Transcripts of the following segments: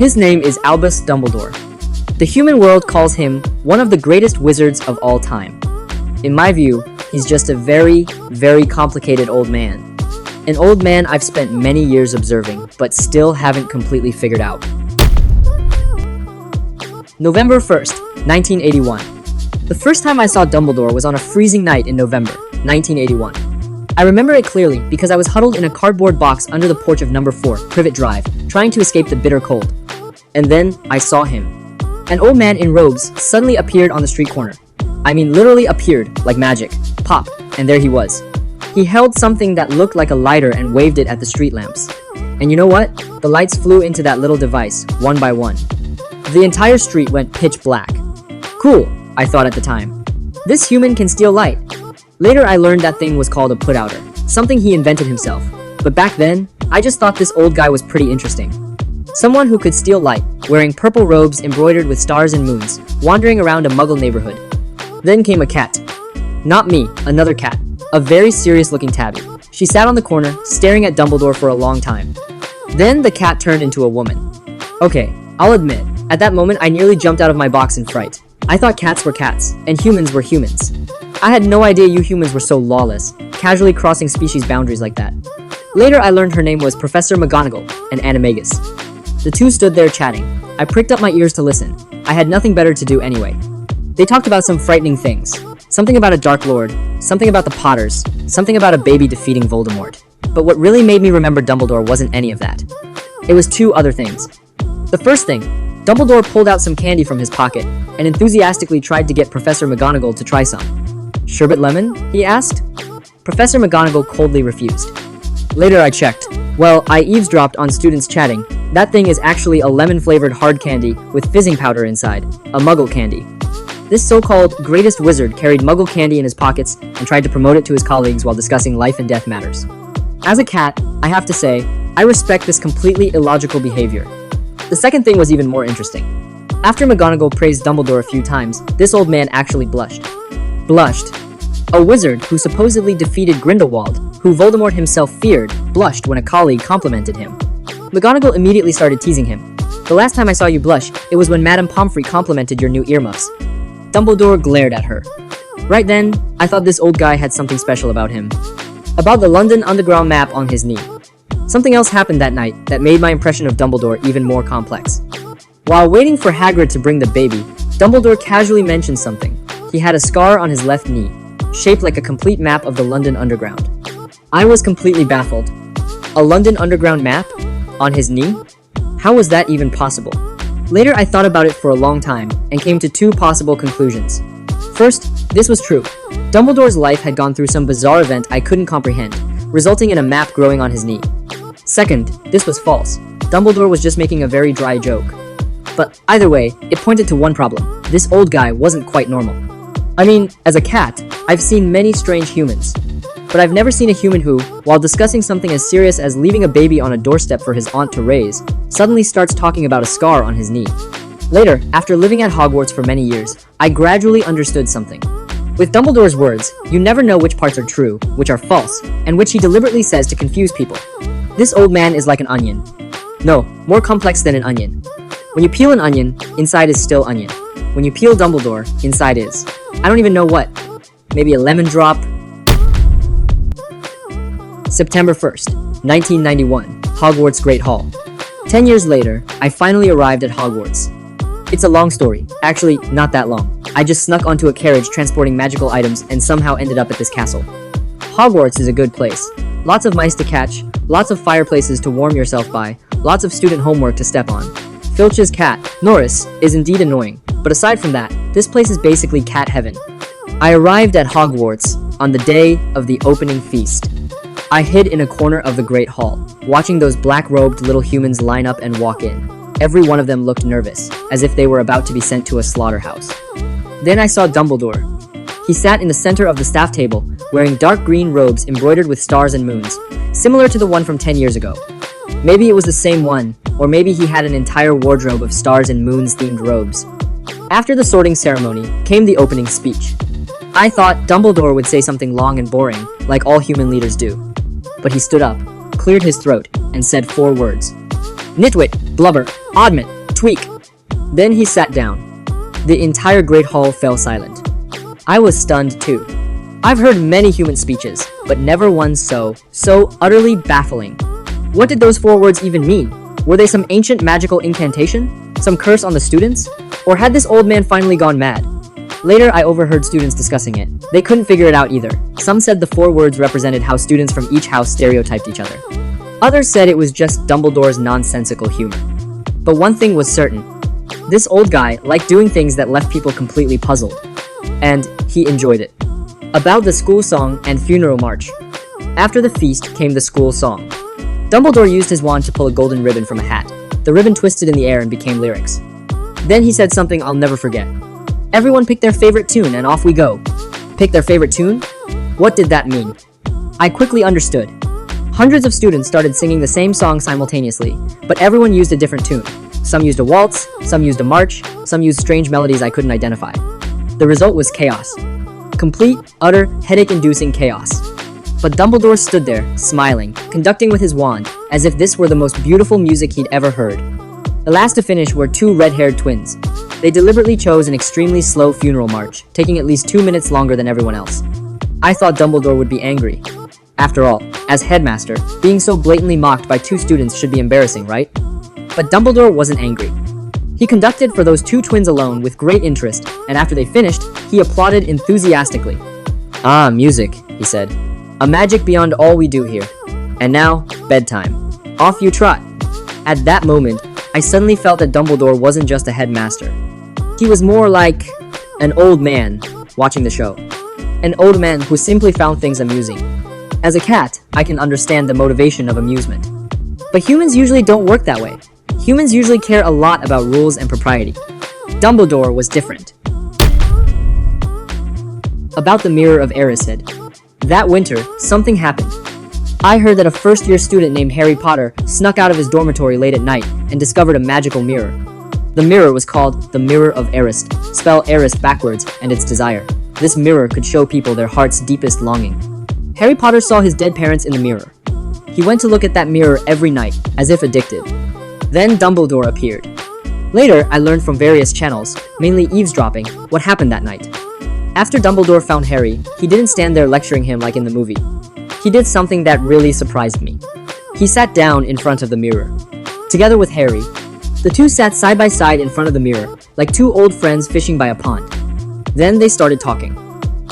His name is Albus Dumbledore. The human world calls him one of the greatest wizards of all time. In my view, he's just a very, very complicated old man. An old man I've spent many years observing, but still haven't completely figured out. November 1st, 1981. The first time I saw Dumbledore was on a freezing night in November, 1981. I remember it clearly because I was huddled in a cardboard box under the porch of number 4, Privet Drive, trying to escape the bitter cold. And then I saw him. An old man in robes suddenly appeared on the street corner. I mean literally appeared, like magic. Pop, and there he was. He held something that looked like a lighter and waved it at the street lamps. And you know what? The lights flew into that little device, one by one. The entire street went pitch black. Cool, I thought at the time. This human can steal light. Later I learned that thing was called a put-outer, something he invented himself. But back then, I just thought this old guy was pretty interesting. Someone who could steal light, wearing purple robes embroidered with stars and moons, wandering around a muggle neighborhood. Then came a cat. Not me, another cat. A very serious-looking tabby. She sat on the corner, staring at Dumbledore for a long time. Then the cat turned into a woman. Okay, I'll admit, at that moment I nearly jumped out of my box in fright. I thought cats were cats, and humans were humans. I had no idea you humans were so lawless, casually crossing species boundaries like that. Later I learned her name was Professor McGonagall, an animagus. The two stood there chatting. I pricked up my ears to listen. I had nothing better to do anyway. They talked about some frightening things. Something about a Dark Lord, something about the Potters, something about a baby defeating Voldemort. But what really made me remember Dumbledore wasn't any of that. It was two other things. The first thing, Dumbledore pulled out some candy from his pocket and enthusiastically tried to get Professor McGonagall to try some. Sherbet lemon? He asked. Professor McGonagall coldly refused. Later I checked. Well, I eavesdropped on students chatting. That thing is actually a lemon-flavored hard candy with fizzing powder inside, a muggle candy. This so-called greatest wizard carried muggle candy in his pockets and tried to promote it to his colleagues while discussing life and death matters. As a cat, I have to say, I respect this completely illogical behavior. The second thing was even more interesting. After McGonagall praised Dumbledore a few times, this old man actually blushed. Blushed. A wizard who supposedly defeated Grindelwald, who Voldemort himself feared, blushed when a colleague complimented him. McGonagall immediately started teasing him. The last time I saw you blush, it was when Madame Pomfrey complimented your new earmuffs. Dumbledore glared at her. Right then, I thought this old guy had something special about him. About the London Underground map on his knee. Something else happened that night that made my impression of Dumbledore even more complex. While waiting for Hagrid to bring the baby, Dumbledore casually mentioned something. He had a scar on his left knee, shaped like a complete map of the London Underground. I was completely baffled. A London Underground map? On his knee? How was that even possible? Later I thought about it for a long time, and came to two possible conclusions. First, this was true. Dumbledore's life had gone through some bizarre event I couldn't comprehend, resulting in a map growing on his knee. Second, this was false. Dumbledore was just making a very dry joke. But either way, it pointed to one problem. This old guy wasn't quite normal. I mean, as a cat, I've seen many strange humans. But I've never seen a human who, while discussing something as serious as leaving a baby on a doorstep for his aunt to raise, suddenly starts talking about a scar on his knee. Later, after living at Hogwarts for many years, I gradually understood something. With Dumbledore's words, you never know which parts are true, which are false, and which he deliberately says to confuse people. This old man is like an onion. No, more complex than an onion. When you peel an onion, inside is still onion. When you peel Dumbledore, inside is, I don't even know what. Maybe a lemon drop? September 1st, 1991, Hogwarts Great Hall. 10 years later, I finally arrived at Hogwarts. It's a long story. Actually, not that long. I just snuck onto a carriage transporting magical items and somehow ended up at this castle. Hogwarts is a good place. Lots of mice to catch, lots of fireplaces to warm yourself by, lots of student homework to step on. Filch's cat, Norris, is indeed annoying, but aside from that, this place is basically cat heaven. I arrived at Hogwarts on the day of the opening feast. I hid in a corner of the Great Hall, watching those black-robed little humans line up and walk in. Every one of them looked nervous, as if they were about to be sent to a slaughterhouse. Then I saw Dumbledore. He sat in the center of the staff table, wearing dark green robes embroidered with stars and moons, similar to the one from 10 years ago. Maybe it was the same one, or maybe he had an entire wardrobe of stars and moons-themed robes. After the sorting ceremony, came the opening speech. I thought Dumbledore would say something long and boring, like all human leaders do. But he stood up, cleared his throat, and said 4 words. Nitwit, Blubber, Oddment, Tweak. Then he sat down. The entire Great Hall fell silent. I was stunned too. I've heard many human speeches, but never one so utterly baffling. What did those 4 words even mean? Were they some ancient magical incantation? Some curse on the students? Or had this old man finally gone mad? Later, I overheard students discussing it. They couldn't figure it out either. Some said the 4 words represented how students from each house stereotyped each other. Others said it was just Dumbledore's nonsensical humor. But one thing was certain. This old guy liked doing things that left people completely puzzled. And he enjoyed it. About the school song and funeral march. After the feast came the school song. Dumbledore used his wand to pull a golden ribbon from a hat. The ribbon twisted in the air and became lyrics. Then he said something I'll never forget. Everyone pick their favorite tune and off we go. Pick their favorite tune? What did that mean? I quickly understood. Hundreds of students started singing the same song simultaneously, but everyone used a different tune. Some used a waltz, some used a march, some used strange melodies I couldn't identify. The result was chaos. Complete, utter, headache-inducing chaos. But Dumbledore stood there, smiling, conducting with his wand, as if this were the most beautiful music he'd ever heard. The last to finish were 2 red-haired twins. They deliberately chose an extremely slow funeral march, taking at least 2 minutes longer than everyone else. I thought Dumbledore would be angry. After all, as headmaster, being so blatantly mocked by 2 students should be embarrassing, right? But Dumbledore wasn't angry. He conducted for those 2 twins alone with great interest, and after they finished, he applauded enthusiastically. "Ah, music," he said. "A magic beyond all we do here. And now, bedtime. Off you trot." At that moment, I suddenly felt that Dumbledore wasn't just a headmaster. He was more like an old man watching the show. An old man who simply found things amusing. As a cat, I can understand the motivation of amusement. But humans usually don't work that way. Humans usually care a lot about rules and propriety. Dumbledore was different. About the Mirror of Erised. That winter, something happened. I heard that a first-year student named Harry Potter snuck out of his dormitory late at night and discovered a magical mirror. The mirror was called the Mirror of Erist, spell Erist backwards, and its desire. This mirror could show people their heart's deepest longing. Harry Potter saw his dead parents in the mirror. He went to look at that mirror every night, as if addicted. Then Dumbledore appeared. Later, I learned from various channels, mainly eavesdropping, what happened that night. After Dumbledore found Harry, he didn't stand there lecturing him like in the movie. He did something that really surprised me. He sat down in front of the mirror. Together with Harry, the 2 sat side by side in front of the mirror, like 2 old friends fishing by a pond. Then they started talking.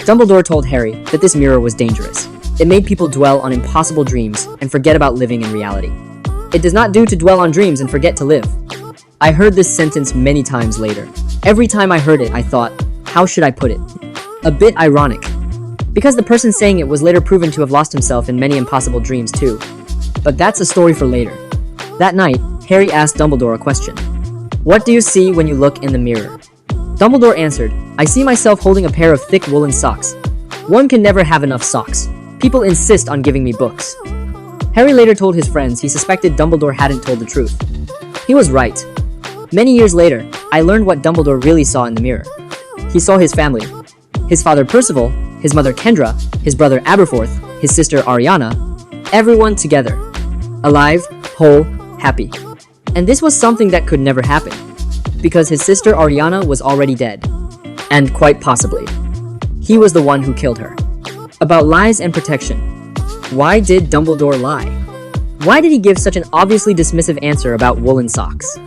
Dumbledore told Harry that this mirror was dangerous. It made people dwell on impossible dreams and forget about living in reality. It does not do to dwell on dreams and forget to live. I heard this sentence many times later. Every time I heard it, I thought, how should I put it? A bit ironic. Because the person saying it was later proven to have lost himself in many impossible dreams too. But that's a story for later. That night, Harry asked Dumbledore a question. "What do you see when you look in the mirror?" Dumbledore answered, "I see myself holding a pair of thick woolen socks. One can never have enough socks. People insist on giving me books." Harry later told his friends he suspected Dumbledore hadn't told the truth. He was right. Many years later, I learned what Dumbledore really saw in the mirror. He saw his family. His father Percival, his mother Kendra, his brother Aberforth, his sister Ariana, everyone together. Alive, whole, happy. And this was something that could never happen, because his sister Ariana was already dead. And quite possibly, he was the one who killed her. About lies and protection. Why did Dumbledore lie? Why did he give such an obviously dismissive answer about woolen socks?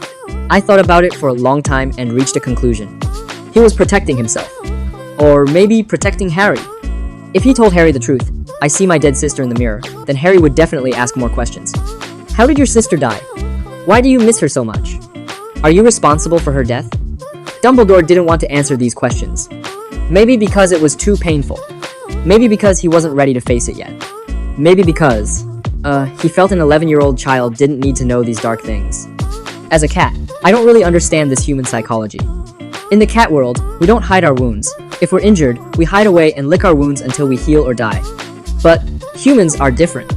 I thought about it for a long time and reached a conclusion. He was protecting himself. Or maybe protecting Harry. If he told Harry the truth, "I see my dead sister in the mirror," then Harry would definitely ask more questions. How did your sister die? Why do you miss her so much? Are you responsible for her death? Dumbledore didn't want to answer these questions. Maybe because it was too painful. Maybe because he wasn't ready to face it yet. Maybe because, he felt an 11-year-old child didn't need to know these dark things. As a cat, I don't really understand this human psychology. In the cat world, we don't hide our wounds. If we're injured, we hide away and lick our wounds until we heal or die. But humans are different.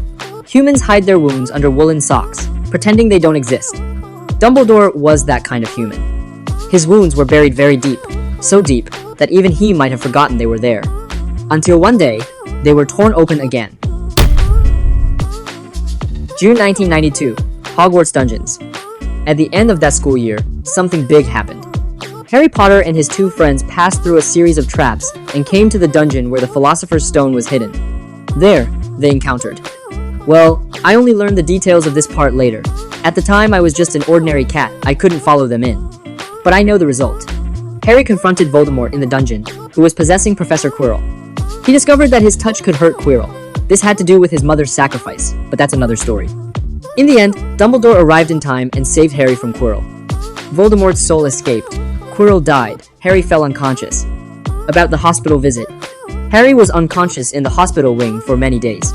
Humans hide their wounds under woolen socks, pretending they don't exist. Dumbledore was that kind of human. His wounds were buried very deep, so deep that even he might have forgotten they were there. Until one day, they were torn open again. June 1992, Hogwarts Dungeons. At the end of that school year, something big happened. Harry Potter and his two friends passed through a series of traps and came to the dungeon where the Philosopher's Stone was hidden. There, they encountered. Well, I only learned the details of this part later. At the time, I was just an ordinary cat. I couldn't follow them in. But I know the result. Harry confronted Voldemort in the dungeon, who was possessing Professor Quirrell. He discovered that his touch could hurt Quirrell. This had to do with his mother's sacrifice, but that's another story. In the end, Dumbledore arrived in time and saved Harry from Quirrell. Voldemort's soul escaped. Quirrell died. Harry fell unconscious. About the hospital visit. Harry was unconscious in the hospital wing for many days.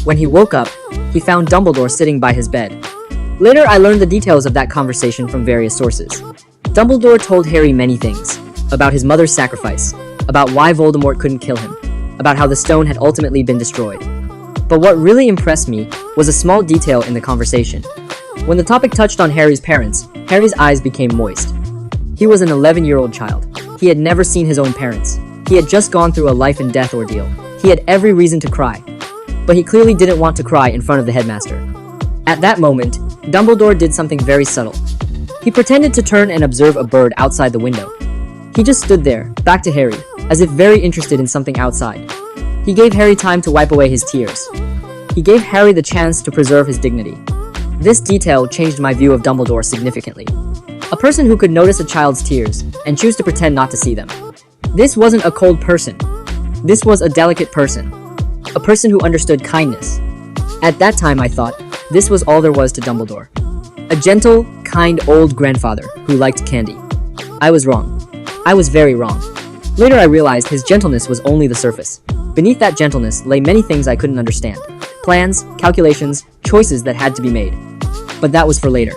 When he woke up, he found Dumbledore sitting by his bed. Later, I learned the details of that conversation from various sources. Dumbledore told Harry many things. About his mother's sacrifice. About why Voldemort couldn't kill him. About how the stone had ultimately been destroyed. But what really impressed me was a small detail in the conversation. When the topic touched on Harry's parents, Harry's eyes became moist. He was an 11-year-old child. He had never seen his own parents. He had just gone through a life and death ordeal. He had every reason to cry. But he clearly didn't want to cry in front of the headmaster. At that moment, Dumbledore did something very subtle. He pretended to turn and observe a bird outside the window. He just stood there, back to Harry, as if very interested in something outside. He gave Harry time to wipe away his tears. He gave Harry the chance to preserve his dignity. This detail changed my view of Dumbledore significantly. A person who could notice a child's tears and choose to pretend not to see them. This wasn't a cold person. This was a delicate person. A person who understood kindness. At that time I thought, this was all there was to Dumbledore. A gentle, kind old grandfather who liked candy. I was wrong. I was very wrong. Later I realized his gentleness was only the surface. Beneath that gentleness lay many things I couldn't understand. Plans, calculations, choices that had to be made. But that was for later.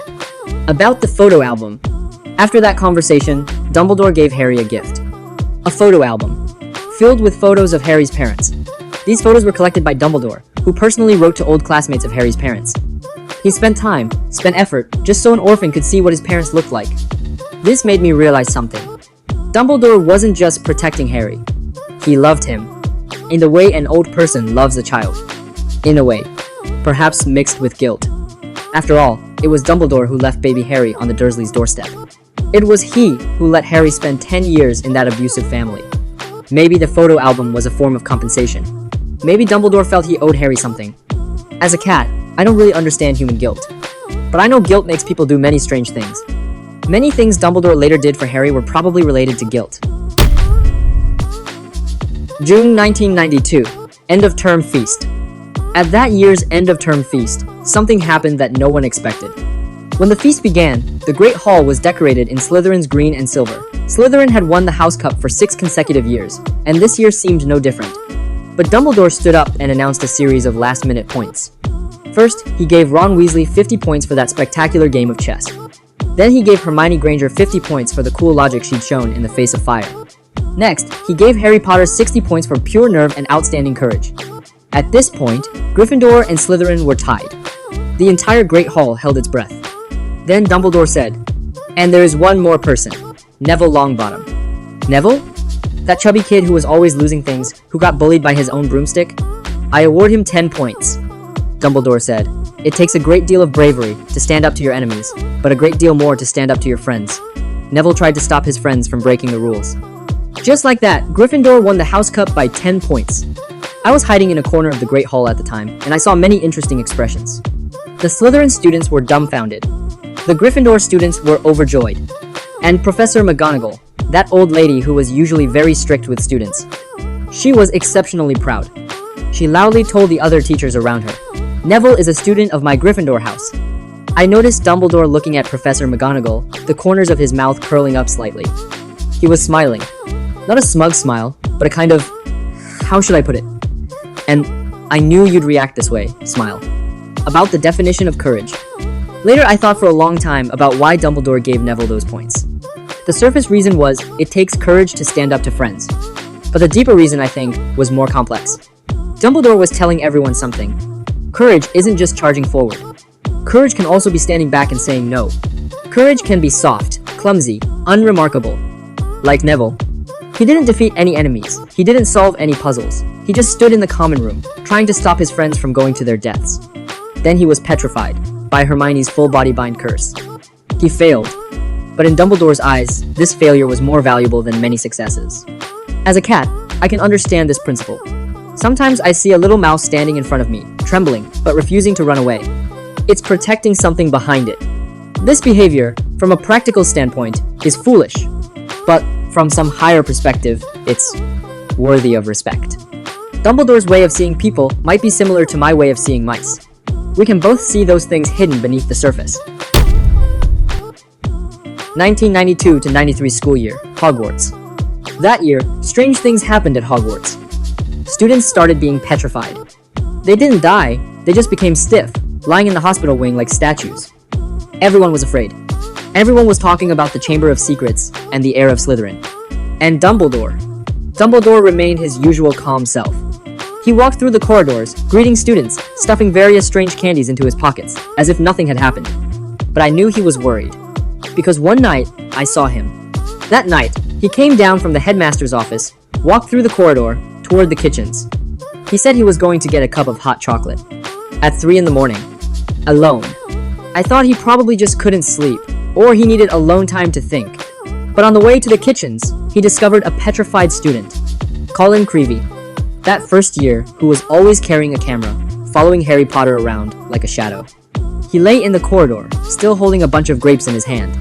About the photo album. After that conversation, Dumbledore gave Harry a gift. A photo album, filled with photos of Harry's parents. These photos were collected by Dumbledore, who personally wrote to old classmates of Harry's parents. He spent time, spent effort, just so an orphan could see what his parents looked like. This made me realize something. Dumbledore wasn't just protecting Harry. He loved him. In the way an old person loves a child. In a way, perhaps mixed with guilt. After all, it was Dumbledore who left baby Harry on the Dursleys' doorstep. It was he who let Harry spend 10 years in that abusive family. Maybe the photo album was a form of compensation. Maybe Dumbledore felt he owed Harry something. As a cat, I don't really understand human guilt. But I know guilt makes people do many strange things. Many things Dumbledore later did for Harry were probably related to guilt. June 1992, end-of-term feast. At that year's end-of-term feast, something happened that no one expected. When the feast began, the Great Hall was decorated in Slytherin's green and silver. Slytherin had won the House Cup for 6 consecutive years, and this year seemed no different. But Dumbledore stood up and announced a series of last-minute points. First, he gave Ron Weasley 50 points for that spectacular game of chess. Then he gave Hermione Granger 50 points for the cool logic she'd shown in the face of fire. Next, he gave Harry Potter 60 points for pure nerve and outstanding courage. At this point, Gryffindor and Slytherin were tied. The entire Great Hall held its breath. Then Dumbledore said, "And there is one more person, Neville Longbottom." Neville? That chubby kid who was always losing things, who got bullied by his own broomstick? "I award him 10 points. Dumbledore said, "It takes a great deal of bravery to stand up to your enemies, but a great deal more to stand up to your friends." Neville tried to stop his friends from breaking the rules. Just like that, Gryffindor won the House Cup by 10 points. I was hiding in a corner of the Great Hall at the time, and I saw many interesting expressions. The Slytherin students were dumbfounded. The Gryffindor students were overjoyed. And Professor McGonagall, that old lady who was usually very strict with students, she was exceptionally proud. She loudly told the other teachers around her, "Neville is a student of my Gryffindor house." I noticed Dumbledore looking at Professor McGonagall, the corners of his mouth curling up slightly. He was smiling. Not a smug smile, but a kind of, how should I put it? And "I knew you'd react this way" smile. About the definition of courage. Later I thought for a long time about why Dumbledore gave Neville those points. The surface reason was, it takes courage to stand up to friends. But the deeper reason, I think, was more complex. Dumbledore was telling everyone something. Courage isn't just charging forward. Courage can also be standing back and saying no. Courage can be soft, clumsy, unremarkable. Like Neville. He didn't defeat any enemies. He didn't solve any puzzles. He just stood in the common room, trying to stop his friends from going to their deaths. Then he was petrified by Hermione's full body bind curse. He failed. But in Dumbledore's eyes, this failure was more valuable than many successes. As a cat, I can understand this principle. Sometimes I see a little mouse standing in front of me, trembling, but refusing to run away. It's protecting something behind it. This behavior, from a practical standpoint, is foolish. But from some higher perspective, it's worthy of respect. Dumbledore's way of seeing people might be similar to my way of seeing mice. We can both see those things hidden beneath the surface. 1992 to 93 school year, Hogwarts. That year, strange things happened at Hogwarts. Students started being petrified. They didn't die, they just became stiff, lying in the hospital wing like statues. Everyone was afraid. Everyone was talking about the Chamber of Secrets and the heir of Slytherin. And Dumbledore. Dumbledore remained his usual calm self. He walked through the corridors, greeting students, stuffing various strange candies into his pockets, as if nothing had happened. But I knew he was worried. Because one night, I saw him. That night, he came down from the headmaster's office, walked through the corridor, toward the kitchens. He said he was going to get a cup of hot chocolate. At 3 in the morning. Alone. I thought he probably just couldn't sleep, or he needed alone time to think. But on the way to the kitchens, he discovered a petrified student, Colin Creevey. That first year, who was always carrying a camera, following Harry Potter around like a shadow. He lay in the corridor, still holding a bunch of grapes in his hand.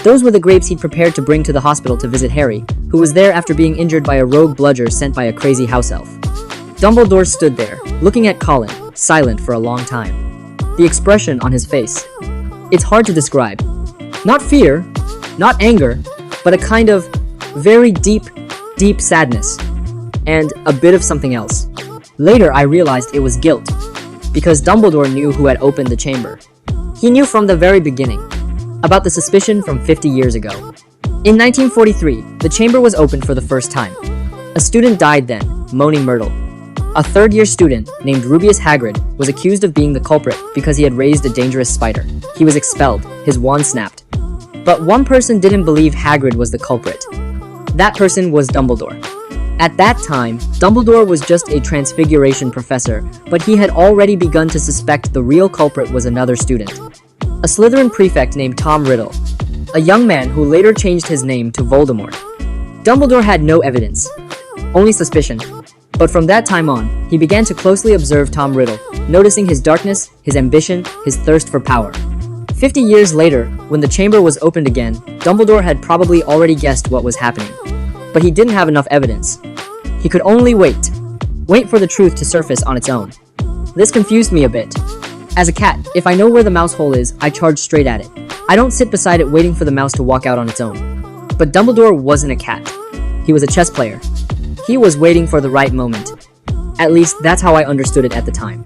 Those were the grapes he'd prepared to bring to the hospital to visit Harry, who was there after being injured by a rogue bludger sent by a crazy house elf. Dumbledore stood there, looking at Colin, silent for a long time. The expression on his face. It's hard to describe. Not fear, not anger, but a kind of very deep sadness. And a bit of something else. Later I realized it was guilt, because Dumbledore knew who had opened the chamber. He knew from the very beginning, about the suspicion from 50 years ago. In 1943, the chamber was opened for the first time. A student died then, Moaning Myrtle. A third-year student, named Rubeus Hagrid, was accused of being the culprit because he had raised a dangerous spider. He was expelled, his wand snapped. But one person didn't believe Hagrid was the culprit. That person was Dumbledore. At that time, Dumbledore was just a transfiguration professor, but he had already begun to suspect the real culprit was another student. A Slytherin prefect named Tom Riddle, a young man who later changed his name to Voldemort. Dumbledore had no evidence, only suspicion. But from that time on, he began to closely observe Tom Riddle, noticing his darkness, his ambition, his thirst for power. 50 years later, when the chamber was opened again, Dumbledore had probably already guessed what was happening. But he didn't have enough evidence. He could only wait for the truth to surface on its own. This confused me a bit. As a cat, if I know where the mouse hole is, I charge straight at it. I don't sit beside it waiting for the mouse to walk out on its own. But Dumbledore wasn't a cat. He was a chess player. He was waiting for the right moment. At least, that's how I understood it at the time.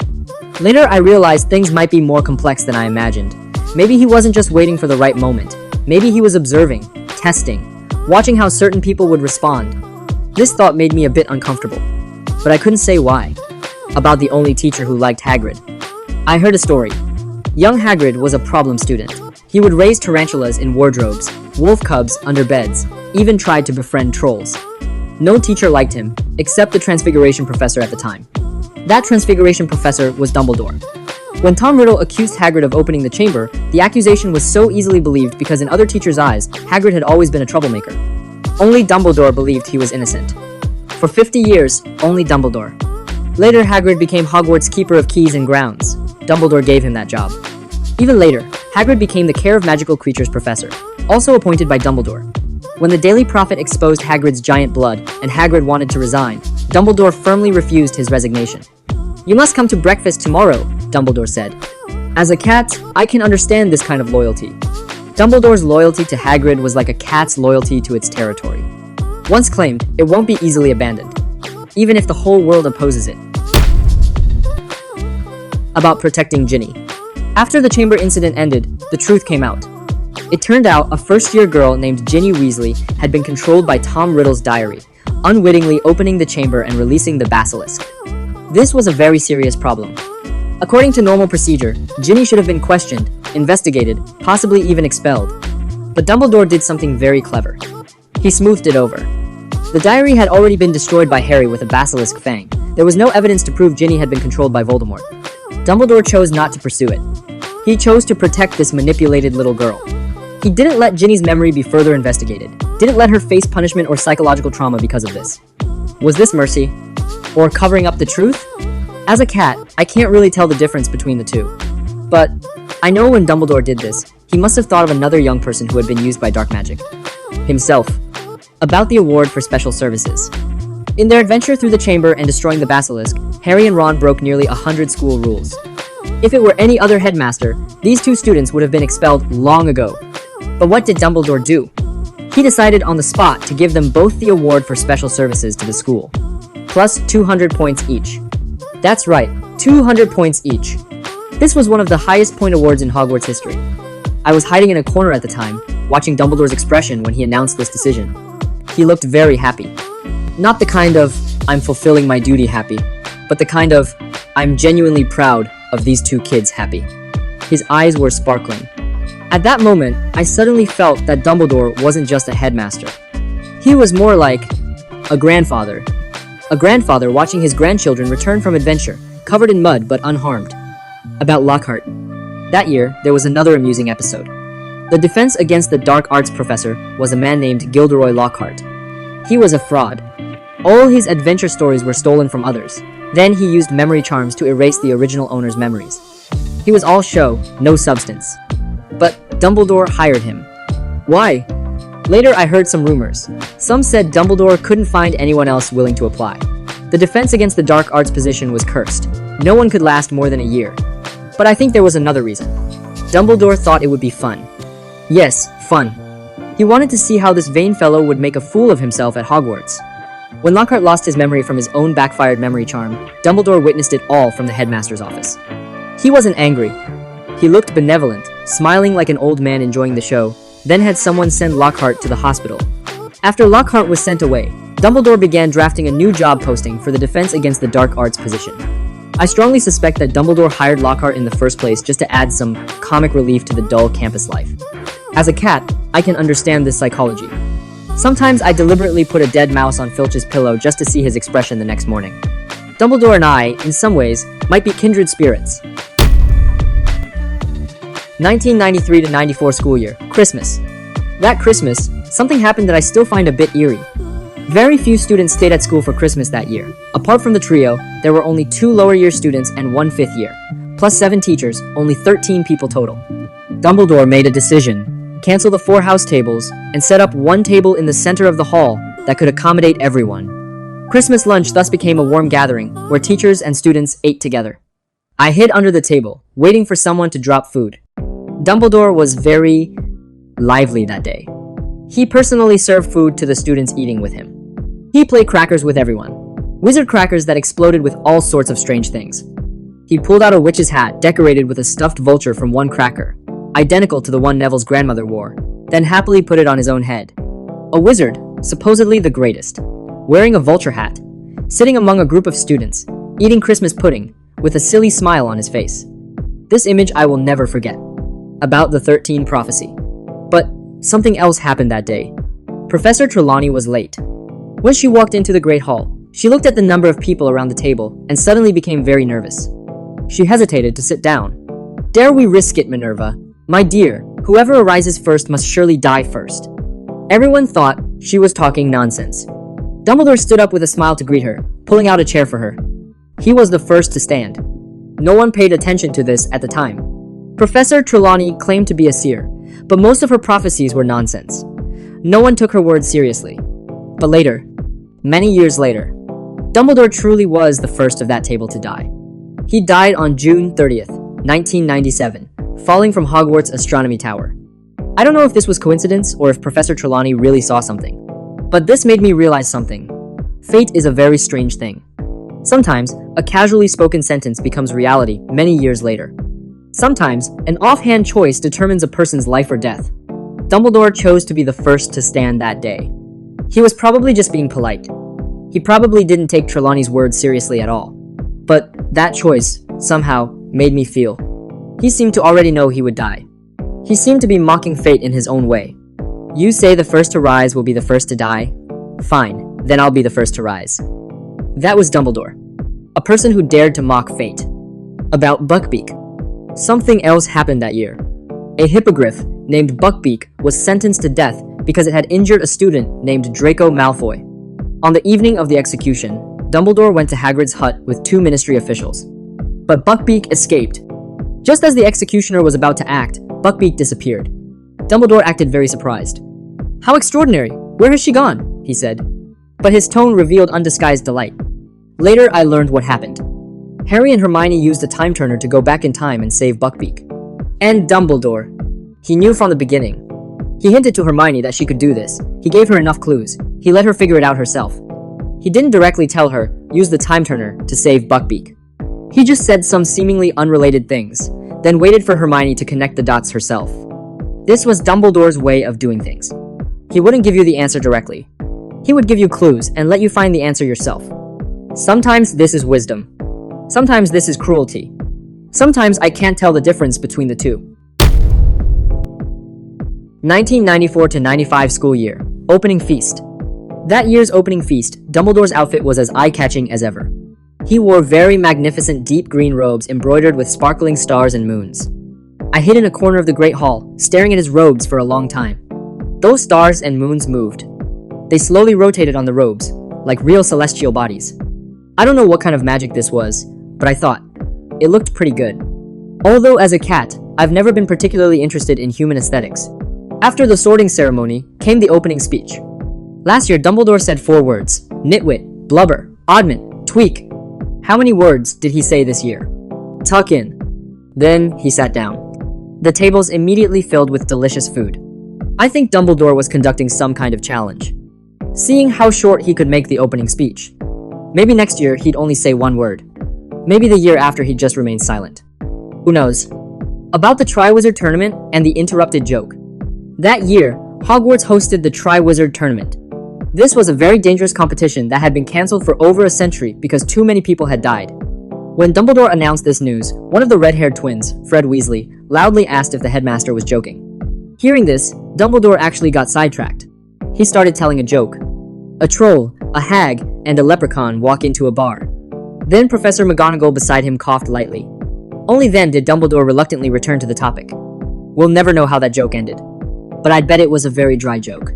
Later, I realized things might be more complex than I imagined. Maybe he wasn't just waiting for the right moment. Maybe he was observing, testing, watching how certain people would respond. This thought made me a bit uncomfortable, but I couldn't say why. About the only teacher who liked Hagrid. I heard a story. Young Hagrid was a problem student. He would raise tarantulas in wardrobes, wolf cubs under beds, even tried to befriend trolls. No teacher liked him, except the Transfiguration professor at the time. That Transfiguration professor was Dumbledore. When Tom Riddle accused Hagrid of opening the chamber, the accusation was so easily believed because in other teachers' eyes, Hagrid had always been a troublemaker. Only Dumbledore believed he was innocent. For 50 years, only Dumbledore. Later, Hagrid became Hogwarts Keeper of Keys and Grounds. Dumbledore gave him that job. Even later, Hagrid became the Care of Magical Creatures professor, also appointed by Dumbledore. When the Daily Prophet exposed Hagrid's giant blood, and Hagrid wanted to resign, Dumbledore firmly refused his resignation. "You must come to breakfast tomorrow," Dumbledore said. As a cat, I can understand this kind of loyalty. Dumbledore's loyalty to Hagrid was like a cat's loyalty to its territory. Once claimed, it won't be easily abandoned, even if the whole world opposes it. About protecting Ginny. After the chamber incident ended, the truth came out. It turned out a first-year girl named Ginny Weasley had been controlled by Tom Riddle's diary, unwittingly opening the chamber and releasing the basilisk. This was a very serious problem. According to normal procedure, Ginny should have been questioned, investigated, possibly even expelled. But Dumbledore did something very clever. He smoothed it over. The diary had already been destroyed by Harry with a basilisk fang. There was no evidence to prove Ginny had been controlled by Voldemort. Dumbledore chose not to pursue it. He chose to protect this manipulated little girl. He didn't let Ginny's memory be further investigated, didn't let her face punishment or psychological trauma because of this. Was this mercy? Or covering up the truth? As a cat, I can't really tell the difference between the two. But I know when Dumbledore did this, he must have thought of another young person who had been used by dark magic. Himself. About the award for special services. In their adventure through the chamber and destroying the basilisk, Harry and Ron broke nearly 100 school rules. If it were any other headmaster, these two students would have been expelled long ago. But what did Dumbledore do? He decided on the spot to give them both the award for special services to the school. Plus 200 points each. That's right, 200 points each. This was one of the highest point awards in Hogwarts history. I was hiding in a corner at the time, watching Dumbledore's expression when he announced this decision. He looked very happy. Not the kind of, I'm fulfilling my duty happy, but the kind of, I'm genuinely proud of these two kids happy. His eyes were sparkling. At that moment, I suddenly felt that Dumbledore wasn't just a headmaster. He was more like a grandfather. A grandfather watching his grandchildren return from adventure, covered in mud but unharmed. About Lockhart. That year, there was another amusing episode. The defense against the dark arts professor was a man named Gilderoy Lockhart. He was a fraud. All his adventure stories were stolen from others. Then he used memory charms to erase the original owner's memories. He was all show, no substance. But Dumbledore hired him. Why? Later I heard some rumors. Some said Dumbledore couldn't find anyone else willing to apply. The defense against the dark arts position was cursed. No one could last more than a year. But I think there was another reason. Dumbledore thought it would be fun. Yes, fun. He wanted to see how this vain fellow would make a fool of himself at Hogwarts. When Lockhart lost his memory from his own backfired memory charm, Dumbledore witnessed it all from the headmaster's office. He wasn't angry. He looked benevolent, smiling like an old man enjoying the show, then had someone send Lockhart to the hospital. After Lockhart was sent away, Dumbledore began drafting a new job posting for the defense against the dark arts position. I strongly suspect that Dumbledore hired Lockhart in the first place just to add some comic relief to the dull campus life. As a cat, I can understand this psychology. Sometimes I deliberately put a dead mouse on Filch's pillow just to see his expression the next morning. Dumbledore and I, in some ways, might be kindred spirits. 1993 to 94 school year, Christmas. That Christmas, something happened that I still find a bit eerie. Very few students stayed at school for Christmas that year. Apart from the trio, there were only 2 lower year students and 1 fifth year. Plus 7 teachers, only 13 people total. Dumbledore made a decision. Cancel the 4 house tables, and set up 1 table in the center of the hall that could accommodate everyone. Christmas lunch thus became a warm gathering, where teachers and students ate together. I hid under the table, waiting for someone to drop food. Dumbledore was very lively that day. He personally served food to the students eating with him. He played crackers with everyone. Wizard crackers that exploded with all sorts of strange things. He pulled out a witch's hat decorated with a stuffed vulture from one cracker, identical to the one Neville's grandmother wore, then happily put it on his own head. A wizard, supposedly the greatest, wearing a vulture hat, sitting among a group of students, eating Christmas pudding, with a silly smile on his face. This image I will never forget. About the 13 prophecy. But something else happened that day. Professor Trelawney was late. When she walked into the Great Hall, she looked at the number of people around the table and suddenly became very nervous. She hesitated to sit down. Dare we risk it, Minerva? My dear, whoever arises first must surely die first. Everyone thought she was talking nonsense. Dumbledore stood up with a smile to greet her, pulling out a chair for her. He was the first to stand. No one paid attention to this at the time. Professor Trelawney claimed to be a seer, but most of her prophecies were nonsense. No one took her words seriously. But later, many years later, Dumbledore truly was the first of that table to die. He died on June 30th, 1997, falling from Hogwarts' Astronomy Tower. I don't know if this was coincidence or if Professor Trelawney really saw something, but this made me realize something. Fate is a very strange thing. Sometimes, a casually spoken sentence becomes reality many years later. Sometimes, an offhand choice determines a person's life or death. Dumbledore chose to be the first to stand that day. He was probably just being polite. He probably didn't take Trelawney's words seriously at all. But that choice, somehow, made me feel. He seemed to already know he would die. He seemed to be mocking fate in his own way. You say the first to rise will be the first to die? Fine, then I'll be the first to rise. That was Dumbledore. A person who dared to mock fate. About Buckbeak. Something else happened that year. A hippogriff, named Buckbeak, was sentenced to death because it had injured a student named Draco Malfoy. On the evening of the execution, Dumbledore went to Hagrid's hut with 2 ministry officials. But Buckbeak escaped. Just as the executioner was about to act, Buckbeak disappeared. Dumbledore acted very surprised. "How extraordinary! Where has she gone?" he said. But his tone revealed undisguised delight. Later, I learned what happened. Harry and Hermione used a time turner to go back in time and save Buckbeak. And Dumbledore. He knew from the beginning. He hinted to Hermione that she could do this. He gave her enough clues. He let her figure it out herself. He didn't directly tell her, use the time turner to save Buckbeak. He just said some seemingly unrelated things, then waited for Hermione to connect the dots herself. This was Dumbledore's way of doing things. He wouldn't give you the answer directly. He would give you clues and let you find the answer yourself. Sometimes this is wisdom. Sometimes this is cruelty. Sometimes I can't tell the difference between the two. 1994 to 95 school year. Opening feast. That year's opening feast, Dumbledore's outfit was as eye-catching as ever. He wore very magnificent deep green robes embroidered with sparkling stars and moons. I hid in a corner of the Great Hall, staring at his robes for a long time. Those stars and moons moved. They slowly rotated on the robes, like real celestial bodies. I don't know what kind of magic this was, but I thought, it looked pretty good. Although as a cat, I've never been particularly interested in human aesthetics. After the sorting ceremony, came the opening speech. Last year, Dumbledore said 4 words: Nitwit, Blubber, Oddment, Tweak. How many words did he say this year? Tuck in. Then he sat down. The tables immediately filled with delicious food. I think Dumbledore was conducting some kind of challenge, seeing how short he could make the opening speech. Maybe next year he'd only say 1 word. Maybe the year after he'd just remain silent. Who knows? About the Triwizard tournament and the interrupted joke. That year, Hogwarts hosted the Triwizard tournament. This was a very dangerous competition that had been cancelled for over a century because too many people had died. When Dumbledore announced this news, one of the red-haired twins, Fred Weasley, loudly asked if the headmaster was joking. Hearing this, Dumbledore actually got sidetracked. He started telling a joke. A troll, a hag, and a leprechaun walk into a bar. Then Professor McGonagall beside him coughed lightly. Only then did Dumbledore reluctantly return to the topic. We'll never know how that joke ended, but I'd bet it was a very dry joke.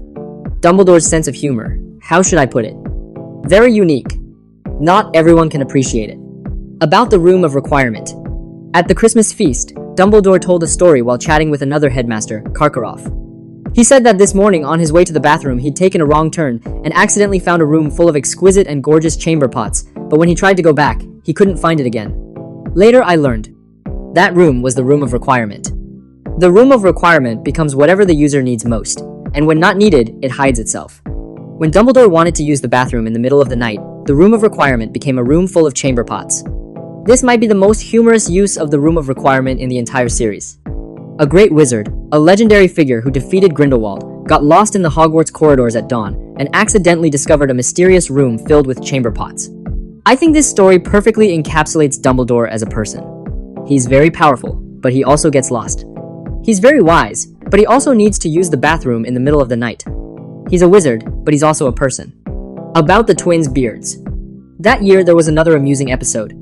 Dumbledore's sense of humor, how should I put it? Very unique. Not everyone can appreciate it. About the Room of Requirement. At the Christmas feast, Dumbledore told a story while chatting with another headmaster, Karkaroff. He said that this morning on his way to the bathroom he'd taken a wrong turn and accidentally found a room full of exquisite and gorgeous chamber pots, but when he tried to go back, he couldn't find it again. Later I learned. That room was the Room of Requirement. The Room of Requirement becomes whatever the user needs most, and when not needed, it hides itself. When Dumbledore wanted to use the bathroom in the middle of the night, the Room of Requirement became a room full of chamber pots. This might be the most humorous use of the Room of Requirement in the entire series. A great wizard, a legendary figure who defeated Grindelwald, got lost in the Hogwarts corridors at dawn and accidentally discovered a mysterious room filled with chamber pots. I think this story perfectly encapsulates Dumbledore as a person. He's very powerful, but he also gets lost. He's very wise, but he also needs to use the bathroom in the middle of the night. He's a wizard, but he's also a person. About the twins' beards. That year there was another amusing episode.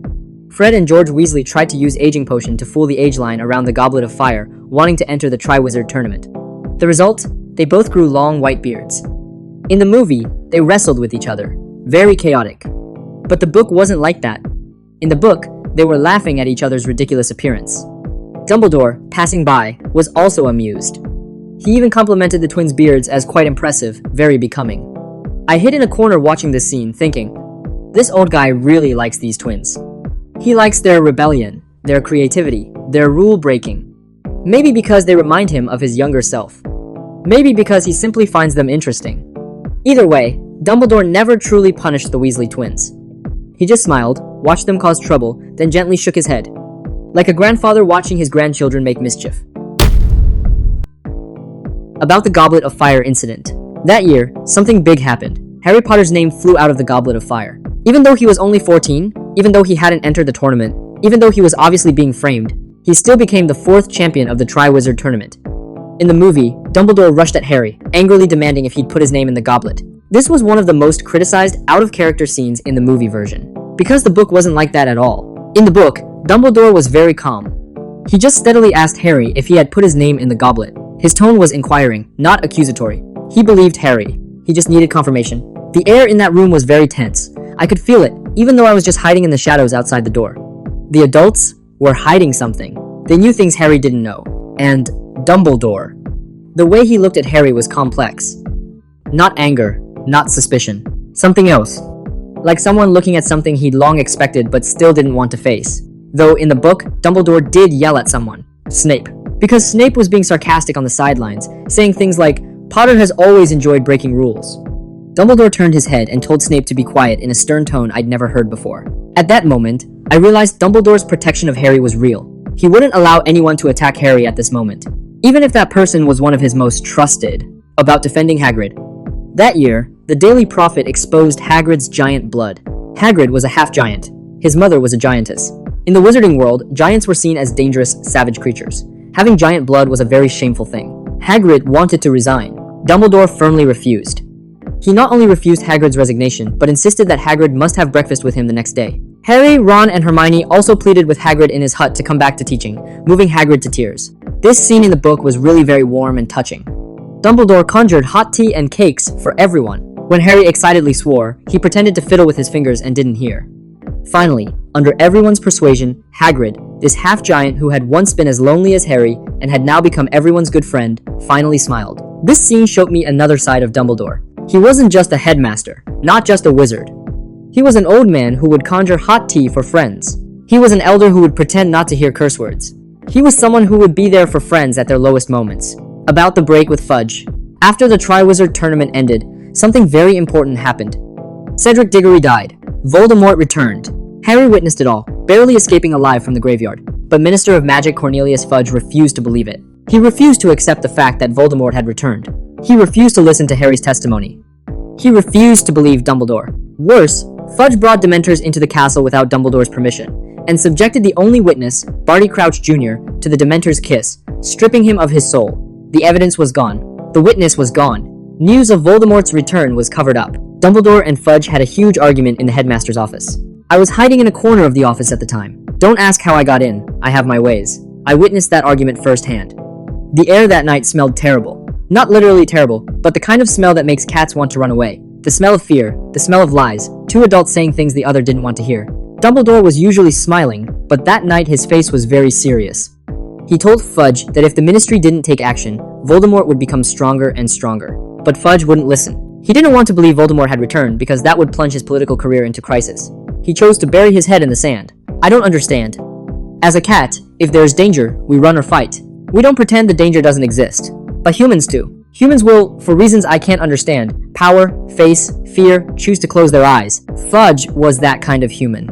Fred and George Weasley tried to use aging potion to fool the age line around the Goblet of Fire, wanting to enter the Triwizard tournament. The result? They both grew long white beards. In the movie, they wrestled with each other. Very chaotic. But the book wasn't like that. In the book, they were laughing at each other's ridiculous appearance. Dumbledore, passing by, was also amused. He even complimented the twins' beards as quite impressive, very becoming. I hid in a corner watching this scene, thinking, this old guy really likes these twins. He likes their rebellion, their creativity, their rule-breaking. Maybe because they remind him of his younger self. Maybe because he simply finds them interesting. Either way, Dumbledore never truly punished the Weasley twins. He just smiled, watched them cause trouble, then gently shook his head. Like a grandfather watching his grandchildren make mischief. About the Goblet of Fire incident. That year, something big happened. Harry Potter's name flew out of the Goblet of Fire. Even though he was only 14, even though he hadn't entered the tournament, even though he was obviously being framed, he still became the 4th champion of the Triwizard tournament. In the movie, Dumbledore rushed at Harry, angrily demanding if he'd put his name in the goblet. This was one of the most criticized, out-of-character scenes in the movie version, because the book wasn't like that at all. In the book, Dumbledore was very calm. He just steadily asked Harry if he had put his name in the goblet. His tone was inquiring, not accusatory. He believed Harry. He just needed confirmation. The air in that room was very tense. I could feel it, even though I was just hiding in the shadows outside the door. The adults were hiding something. They knew things Harry didn't know. And Dumbledore. The way he looked at Harry was complex. Not anger, not suspicion. Something else. Like someone looking at something he'd long expected but still didn't want to face. Though in the book, Dumbledore did yell at someone. Snape. Because Snape was being sarcastic on the sidelines, saying things like, "Potter has always enjoyed breaking rules." Dumbledore turned his head and told Snape to be quiet in a stern tone I'd never heard before. At that moment, I realized Dumbledore's protection of Harry was real. He wouldn't allow anyone to attack Harry at this moment, even if that person was one of his most trusted. About defending Hagrid. That year, the Daily Prophet exposed Hagrid's giant blood. Hagrid was a half-giant. His mother was a giantess. In the wizarding world, giants were seen as dangerous, savage creatures. Having giant blood was a very shameful thing. Hagrid wanted to resign. Dumbledore firmly refused. He not only refused Hagrid's resignation, but insisted that Hagrid must have breakfast with him the next day. Harry, Ron, and Hermione also pleaded with Hagrid in his hut to come back to teaching, moving Hagrid to tears. This scene in the book was really very warm and touching. Dumbledore conjured hot tea and cakes for everyone. When Harry excitedly swore, he pretended to fiddle with his fingers and didn't hear. Finally, under everyone's persuasion, Hagrid, this half-giant who had once been as lonely as Harry and had now become everyone's good friend, finally smiled. This scene showed me another side of Dumbledore. He wasn't just a headmaster, not just a wizard. He was an old man who would conjure hot tea for friends. He was an elder who would pretend not to hear curse words. He was someone who would be there for friends at their lowest moments. About the break with Fudge. After the Triwizard tournament ended, something very important happened. Cedric Diggory died. Voldemort returned. Harry witnessed it all, barely escaping alive from the graveyard. But Minister of Magic Cornelius Fudge refused to believe it. He refused to accept the fact that Voldemort had returned. He refused to listen to Harry's testimony. He refused to believe Dumbledore. Worse, Fudge brought Dementors into the castle without Dumbledore's permission, and subjected the only witness, Barty Crouch Jr., to the Dementor's kiss, stripping him of his soul. The evidence was gone. The witness was gone. News of Voldemort's return was covered up. Dumbledore and Fudge had a huge argument in the headmaster's office. I was hiding in a corner of the office at the time. Don't ask how I got in. I have my ways. I witnessed that argument firsthand. The air that night smelled terrible. Not literally terrible, but the kind of smell that makes cats want to run away. The smell of fear, the smell of lies, two adults saying things the other didn't want to hear. Dumbledore was usually smiling, but that night his face was very serious. He told Fudge that if the Ministry didn't take action, Voldemort would become stronger and stronger. But Fudge wouldn't listen. He didn't want to believe Voldemort had returned because that would plunge his political career into crisis. He chose to bury his head in the sand. I don't understand. As a cat, if there's danger, we run or fight. We don't pretend the danger doesn't exist. But humans do. Humans will, for reasons I can't understand, power, face, fear, choose to close their eyes. Fudge was that kind of human.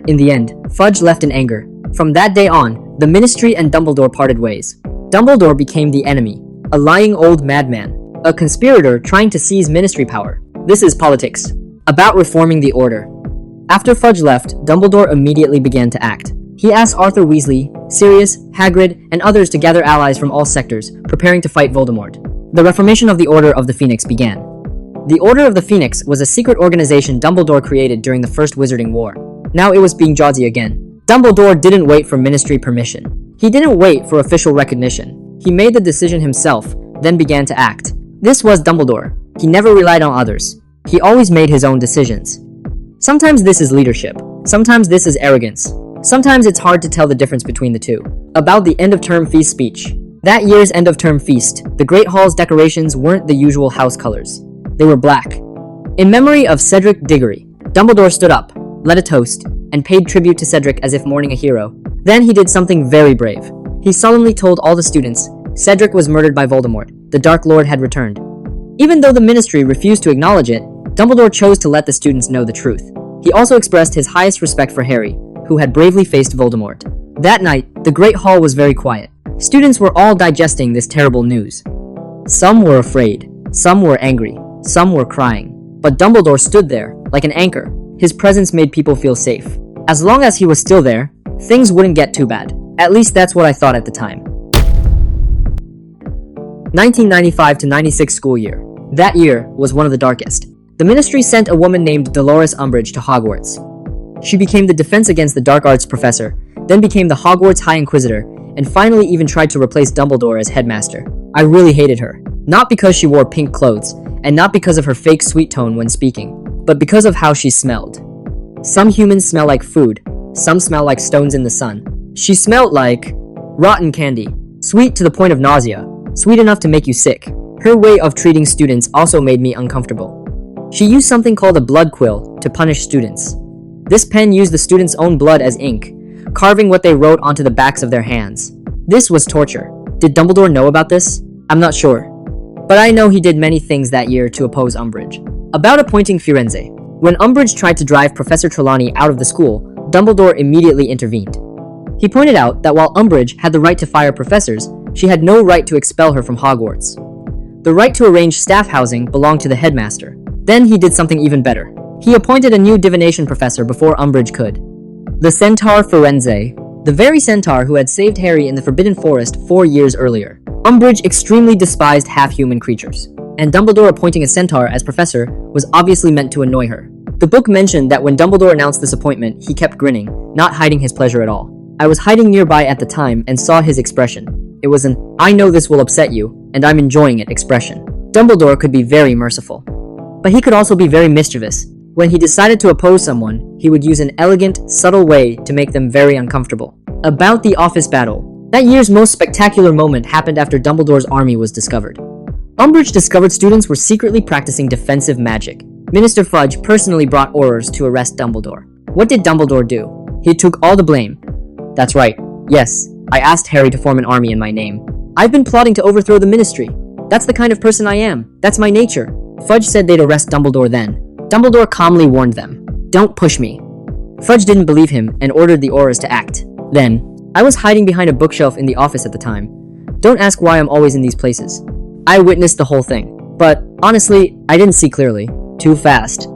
In the end, Fudge left in anger. From that day on, the Ministry and Dumbledore parted ways. Dumbledore became the enemy, a lying old madman, a conspirator trying to seize Ministry power. This is politics. About reforming the Order. After Fudge left, Dumbledore immediately began to act. He asked Arthur Weasley, Sirius, Hagrid, and others to gather allies from all sectors, preparing to fight Voldemort. The reformation of the Order of the Phoenix began. The Order of the Phoenix was a secret organization Dumbledore created during the First Wizarding War. Now it was being Jawsy again. Dumbledore didn't wait for Ministry permission. He didn't wait for official recognition. He made the decision himself, then began to act. This was Dumbledore. He never relied on others. He always made his own decisions. Sometimes this is leadership. Sometimes this is arrogance. Sometimes it's hard to tell the difference between the two. About the end-of-term feast speech. That year's end-of-term feast, the Great Hall's decorations weren't the usual house colors. They were black. In memory of Cedric Diggory, Dumbledore stood up, led a toast, and paid tribute to Cedric as if mourning a hero. Then he did something very brave. He solemnly told all the students, Cedric was murdered by Voldemort. The Dark Lord had returned. Even though the Ministry refused to acknowledge it, Dumbledore chose to let the students know the truth. He also expressed his highest respect for Harry, who had bravely faced Voldemort. That night, the Great Hall was very quiet. Students were all digesting this terrible news. Some were afraid, some were angry, some were crying. But Dumbledore stood there, like an anchor. His presence made people feel safe. As long as he was still there, things wouldn't get too bad. At least that's what I thought at the time. 1995 to 96 school year. That year was one of the darkest. The Ministry sent a woman named Dolores Umbridge to Hogwarts. She became the Defense Against the Dark Arts professor, then became the Hogwarts High Inquisitor, and finally even tried to replace Dumbledore as headmaster. I really hated her. Not because she wore pink clothes, and not because of her fake sweet tone when speaking, but because of how she smelled. Some humans smell like food, some smell like stones in the sun. She smelled like rotten candy, sweet to the point of nausea, sweet enough to make you sick. Her way of treating students also made me uncomfortable. She used something called a blood quill to punish students. This pen used the students' own blood as ink, carving what they wrote onto the backs of their hands. This was torture. Did Dumbledore know about this? I'm not sure. But I know he did many things that year to oppose Umbridge. About appointing Firenze. When Umbridge tried to drive Professor Trelawney out of the school, Dumbledore immediately intervened. He pointed out that while Umbridge had the right to fire professors, she had no right to expel her from Hogwarts. The right to arrange staff housing belonged to the headmaster. Then he did something even better. He appointed a new divination professor before Umbridge could. The centaur Firenze, the very centaur who had saved Harry in the Forbidden Forest 4 years earlier. Umbridge extremely despised half-human creatures, and Dumbledore appointing a centaur as professor was obviously meant to annoy her. The book mentioned that when Dumbledore announced this appointment, he kept grinning, not hiding his pleasure at all. I was hiding nearby at the time and saw his expression. It was an, "I know this will upset you, and I'm enjoying it" expression. Dumbledore could be very merciful, but he could also be very mischievous. When he decided to oppose someone, he would use an elegant, subtle way to make them very uncomfortable. About the office battle. That year's most spectacular moment happened after Dumbledore's army was discovered. Umbridge discovered students were secretly practicing defensive magic. Minister Fudge personally brought Aurors to arrest Dumbledore. What did Dumbledore do? He took all the blame. That's right. Yes, I asked Harry to form an army in my name. I've been plotting to overthrow the Ministry. That's the kind of person I am. That's my nature. Fudge said they'd arrest Dumbledore then. Dumbledore calmly warned them, "Don't push me." Fudge didn't believe him and ordered the Aurors to act. Then, I was hiding behind a bookshelf in the office at the time. Don't ask why I'm always in these places. I witnessed the whole thing. But, honestly, I didn't see clearly. Too fast.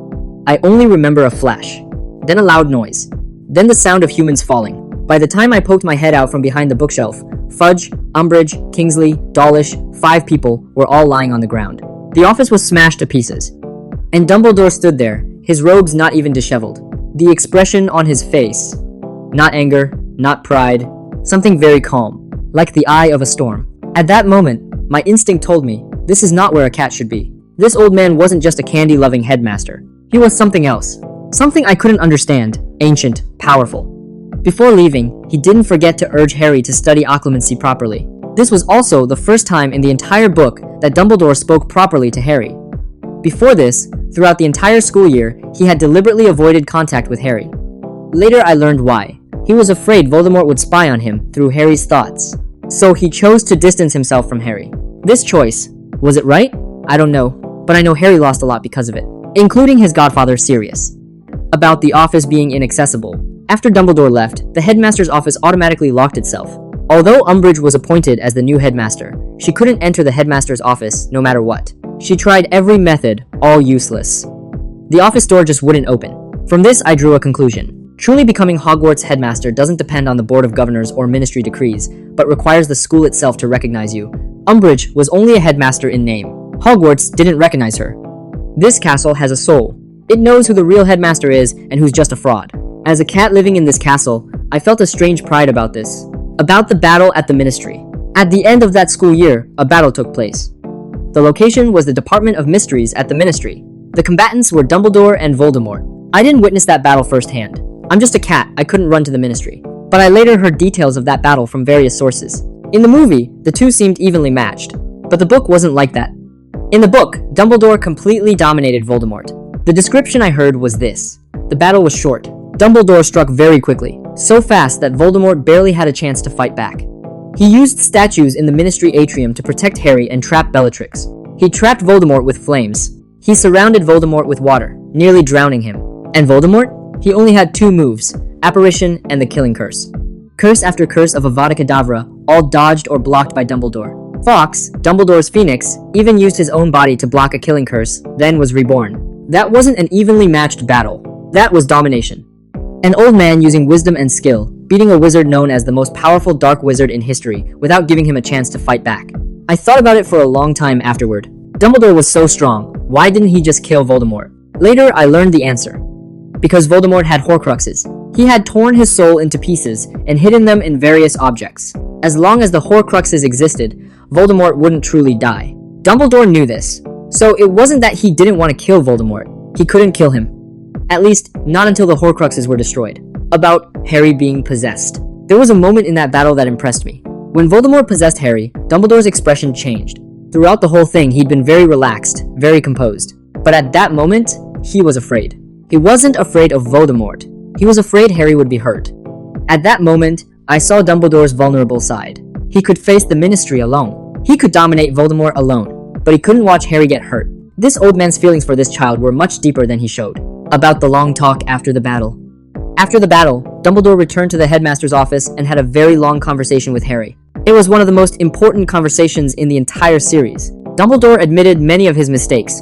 I only remember a flash. Then a loud noise. Then the sound of humans falling. By the time I poked my head out from behind the bookshelf, Fudge, Umbridge, Kingsley, Dawlish, 5 people were all lying on the ground. The office was smashed to pieces. And Dumbledore stood there, his robes not even disheveled. The expression on his face. Not anger, not pride, something very calm, like the eye of a storm. At that moment, my instinct told me, this is not where a cat should be. This old man wasn't just a candy-loving headmaster. He was something else. Something I couldn't understand, ancient, powerful. Before leaving, he didn't forget to urge Harry to study occlumency properly. This was also the first time in the entire book that Dumbledore spoke properly to Harry. Before this, throughout the entire school year, he had deliberately avoided contact with Harry. Later I learned why. He was afraid Voldemort would spy on him through Harry's thoughts. So he chose to distance himself from Harry. This choice, was it right? I don't know, but I know Harry lost a lot because of it, including his godfather Sirius. About the office being inaccessible. After Dumbledore left, the headmaster's office automatically locked itself. Although Umbridge was appointed as the new headmaster, she couldn't enter the headmaster's office no matter what. She tried every method, all useless. The office door just wouldn't open. From this, I drew a conclusion. Truly becoming Hogwarts headmaster doesn't depend on the Board of Governors or Ministry decrees, but requires the school itself to recognize you. Umbridge was only a headmaster in name. Hogwarts didn't recognize her. This castle has a soul. It knows who the real headmaster is and who's just a fraud. As a cat living in this castle, I felt a strange pride about this. About the battle at the Ministry. At the end of that school year, a battle took place. The location was the Department of Mysteries at the Ministry. The combatants were Dumbledore and Voldemort. I didn't witness that battle firsthand. I'm just a cat, I couldn't run to the Ministry. But I later heard details of that battle from various sources. In the movie, the two seemed evenly matched, but the book wasn't like that. In the book, Dumbledore completely dominated Voldemort. The description I heard was this. The battle was short. Dumbledore struck very quickly, so fast that Voldemort barely had a chance to fight back. He used statues in the Ministry atrium to protect Harry and trap Bellatrix. He trapped Voldemort with flames. He surrounded Voldemort with water, nearly drowning him. And Voldemort? He only had 2 moves, Apparition and the Killing Curse. Curse after curse of Avada Kedavra, all dodged or blocked by Dumbledore. Fawkes, Dumbledore's phoenix, even used his own body to block a killing curse, then was reborn. That wasn't an evenly matched battle. That was domination. An old man using wisdom and skill, beating a wizard known as the most powerful dark wizard in history without giving him a chance to fight back. I thought about it for a long time afterward. Dumbledore was so strong, why didn't he just kill Voldemort? Later, I learned the answer. Because Voldemort had Horcruxes. He had torn his soul into pieces and hidden them in various objects. As long as the Horcruxes existed, Voldemort wouldn't truly die. Dumbledore knew this, so it wasn't that he didn't want to kill Voldemort. He couldn't kill him. At least, not until the Horcruxes were destroyed. About Harry being possessed. There was a moment in that battle that impressed me. When Voldemort possessed Harry, Dumbledore's expression changed. Throughout the whole thing, he'd been very relaxed, very composed. But at that moment, he was afraid. He wasn't afraid of Voldemort. He was afraid Harry would be hurt. At that moment, I saw Dumbledore's vulnerable side. He could face the Ministry alone. He could dominate Voldemort alone, but he couldn't watch Harry get hurt. This old man's feelings for this child were much deeper than he showed. About the long talk after the battle. After the battle, Dumbledore returned to the headmaster's office and had a very long conversation with Harry. It was one of the most important conversations in the entire series. Dumbledore admitted many of his mistakes.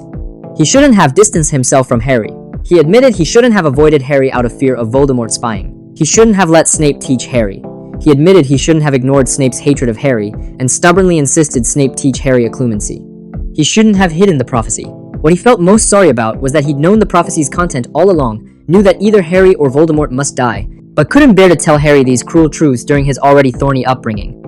He shouldn't have distanced himself from Harry. He admitted he shouldn't have avoided Harry out of fear of Voldemort spying. He shouldn't have let Snape teach Harry. He admitted he shouldn't have ignored Snape's hatred of Harry and stubbornly insisted Snape teach Harry occlumency. He shouldn't have hidden the prophecy. What he felt most sorry about was that he'd known the prophecy's content all along, knew that either Harry or Voldemort must die, but couldn't bear to tell Harry these cruel truths during his already thorny upbringing.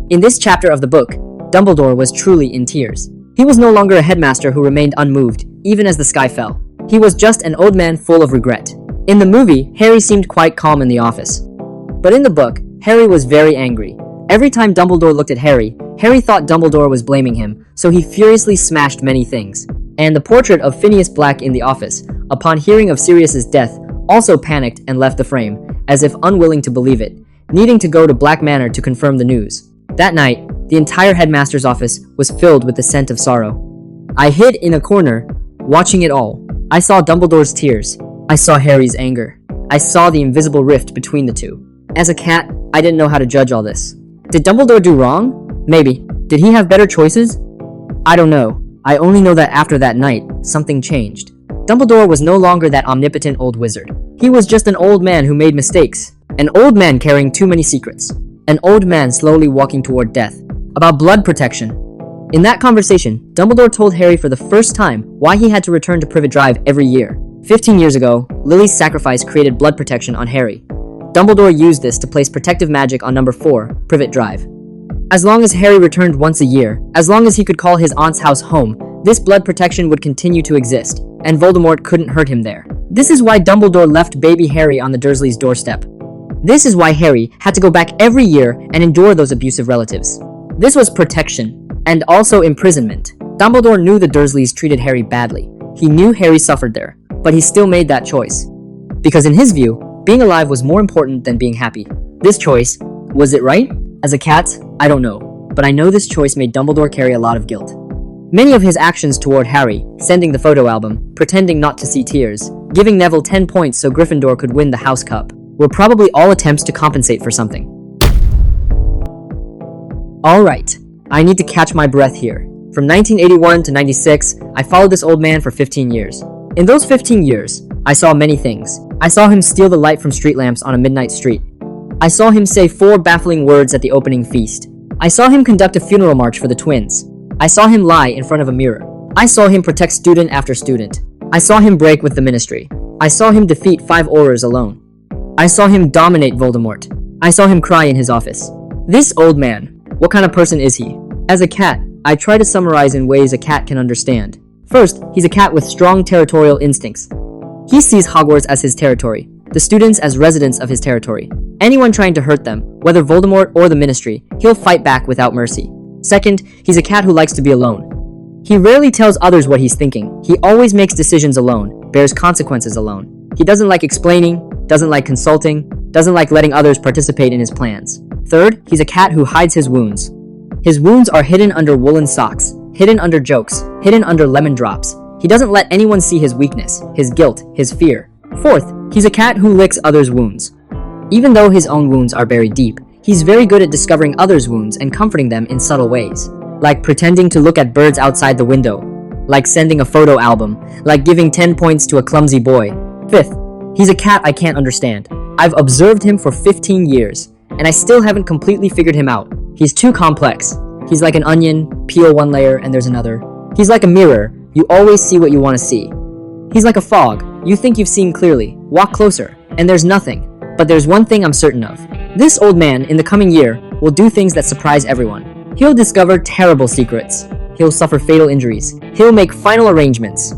In this chapter of the book, Dumbledore was truly in tears. He was no longer a headmaster who remained unmoved, even as the sky fell. He was just an old man full of regret. In the movie, Harry seemed quite calm in the office. But in the book, Harry was very angry. Every time Dumbledore looked at Harry, Harry thought Dumbledore was blaming him, so he furiously smashed many things. And the portrait of Phineas Black in the office, upon hearing of Sirius's death, also panicked and left the frame, as if unwilling to believe it, needing to go to Black Manor to confirm the news. That night, the entire headmaster's office was filled with the scent of sorrow. I hid in a corner, watching it all. I saw Dumbledore's tears. I saw Harry's anger. I saw the invisible rift between the two. As a cat, I didn't know how to judge all this. Did Dumbledore do wrong? Maybe. Did he have better choices? I don't know. I only know that after that night, something changed. Dumbledore was no longer that omnipotent old wizard. He was just an old man who made mistakes. An old man carrying too many secrets. An old man slowly walking toward death. About blood protection. In that conversation, Dumbledore told Harry for the first time why he had to return to Privet Drive every year. 15 years ago, Lily's sacrifice created blood protection on Harry. Dumbledore used this to place protective magic on number 4, Privet Drive. As long as Harry returned once a year, as long as he could call his aunt's house home, this blood protection would continue to exist, and Voldemort couldn't hurt him there. This is why Dumbledore left baby Harry on the Dursleys' doorstep. This is why Harry had to go back every year and endure those abusive relatives. This was protection, and also imprisonment. Dumbledore knew the Dursleys treated Harry badly. He knew Harry suffered there, but he still made that choice. Because in his view, being alive was more important than being happy. This choice, was it right? As a cat, I don't know, but I know this choice made Dumbledore carry a lot of guilt. Many of his actions toward Harry, sending the photo album, pretending not to see tears, giving Neville 10 points so Gryffindor could win the House Cup, were probably all attempts to compensate for something. Alright, I need to catch my breath here. From 1981 to 96, I followed this old man for 15 years. In those 15 years, I saw many things. I saw him steal the light from street lamps on a midnight street. I saw him say 4 baffling words at the opening feast. I saw him conduct a funeral march for the twins. I saw him lie in front of a mirror. I saw him protect student after student. I saw him break with the Ministry. I saw him defeat 5 Aurors alone. I saw him dominate Voldemort. I saw him cry in his office. This old man, what kind of person is he? As a cat, I try to summarize in ways a cat can understand. First, he's a cat with strong territorial instincts. He sees Hogwarts as his territory, the students as residents of his territory. Anyone trying to hurt them, whether Voldemort or the Ministry, he'll fight back without mercy. Second, he's a cat who likes to be alone. He rarely tells others what he's thinking. He always makes decisions alone, bears consequences alone. He doesn't like explaining, doesn't like consulting, doesn't like letting others participate in his plans. Third, he's a cat who hides his wounds. His wounds are hidden under woolen socks, hidden under jokes, hidden under lemon drops. He doesn't let anyone see his weakness, his guilt, his fear. Fourth, he's a cat who licks others' wounds. Even though his own wounds are buried deep, he's very good at discovering others' wounds and comforting them in subtle ways. Like pretending to look at birds outside the window. Like sending a photo album. Like giving 10 points to a clumsy boy. Fifth, he's a cat I can't understand. I've observed him for 15 years, and I still haven't completely figured him out. He's too complex. He's like an onion, peel one layer and there's another. He's like a mirror, you always see what you want to see. He's like a fog, you think you've seen clearly, walk closer, and there's nothing. But there's one thing I'm certain of. This old man, in the coming year, will do things that surprise everyone. He'll discover terrible secrets. He'll suffer fatal injuries. He'll make final arrangements.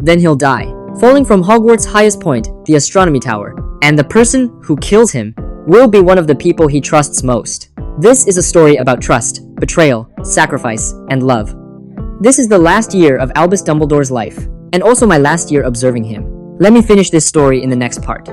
Then he'll die, falling from Hogwarts' highest point, the Astronomy Tower. And the person who kills him will be one of the people he trusts most. This is a story about trust, betrayal, sacrifice, and love. This is the last year of Albus Dumbledore's life, and also my last year observing him. Let me finish this story in the next part.